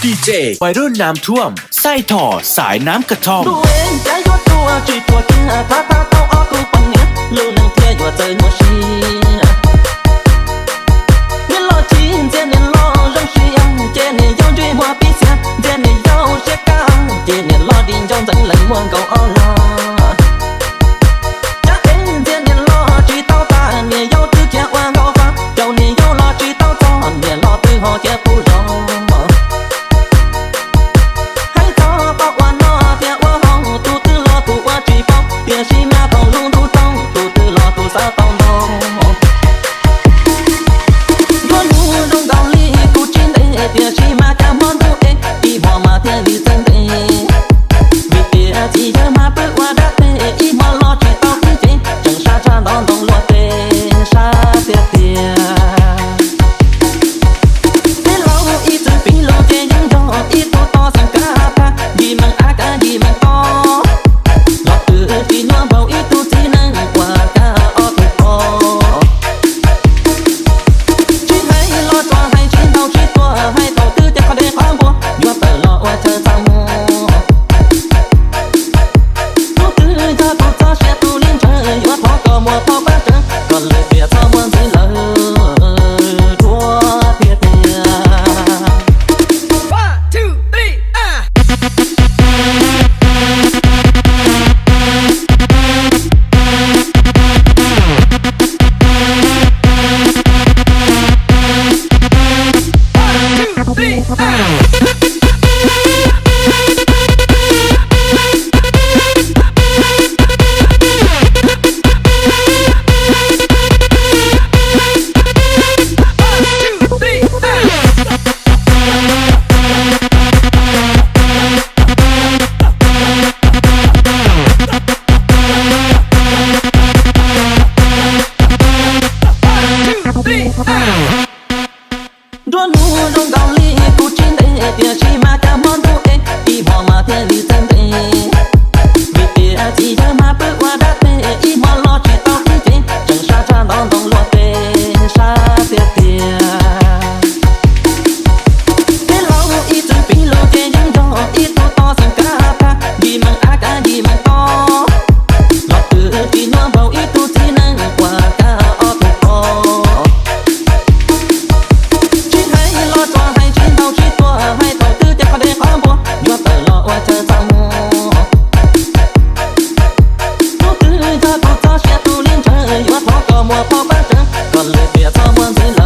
ดีเจวัยรุ่นน้ำท่วมไส้ถ่อสายน้ำกระท่อมดูเองใจยอดตัวจีตัวกินถ้าเต้าออกกูปังเนี้ยลูกนังเทียอยู่เจอหัวชีเนี่ยรอจีเจเนี่ยรอรองเชียงเจเนี่ยยองจีหัวปีเสียเจเนี่ยยองเชียก้าเจเนี่ยรอดินยองจังเลยม่วงเก่าอ้อลอจ้าเองเจเนี่ยรอจีเต้าตาเนี่ยยองตื้อเจ้าว่าเก่าฟ้าเจ้าเนี่ยยองรอจีเต้าจอเนี่ยรอตื้อหอเจ้าผู้รอ别是那头路途中，独自落土沙当中。若路中道理不真的，别是马家满路的，一摸马天里真的。为别只有马不我的的，一摸落去到地界，正沙沙当当落的沙爹爹。别老一直比路见人多，一头多上嘎巴，一门阿嘎一门多。ที่น้องเบาอีตัวที่นั่งกว่าก้าออกถูกพอชี้ให้รอตัวให้ชี้เท่าชี้ตัวให้เท่าตื้อจะเขาได้ความบัวยัวเปิดรอว่าเธอทำมัวตัวตื้อจะตัวเธอเสียตัวลิ้นเธอยัวพอก็มัวพอบ้าเธอก็เลยเปลี่ยนเธอวันที่เลยทั่วเพียรเพีย One, two, three,若路中道理不真的，别是马家满路的，一摸马天里真的。为别只有马不我的的，一摸落去到地界，正沙沙当当落的沙爹爹。别老一直比路见人多，一头多上嘎巴，一门阿嘎一门多。落得ที่น้องเบาอีตัวที่นั่งกว่าก้าออกถูกพอชี้ให้รอตัวให้ชี้เท่าชี้ตัวให้เท่าตื้อจะเขาได้ความบัวยัวเปิดรอว่าเธอทำมัวตัวตื้อจะตัวเธอเสียตัวลิ้นเธอยัวพอก็มัวพอบ้าเธอก็เลยเปลี่ยนเธอวันที่เลย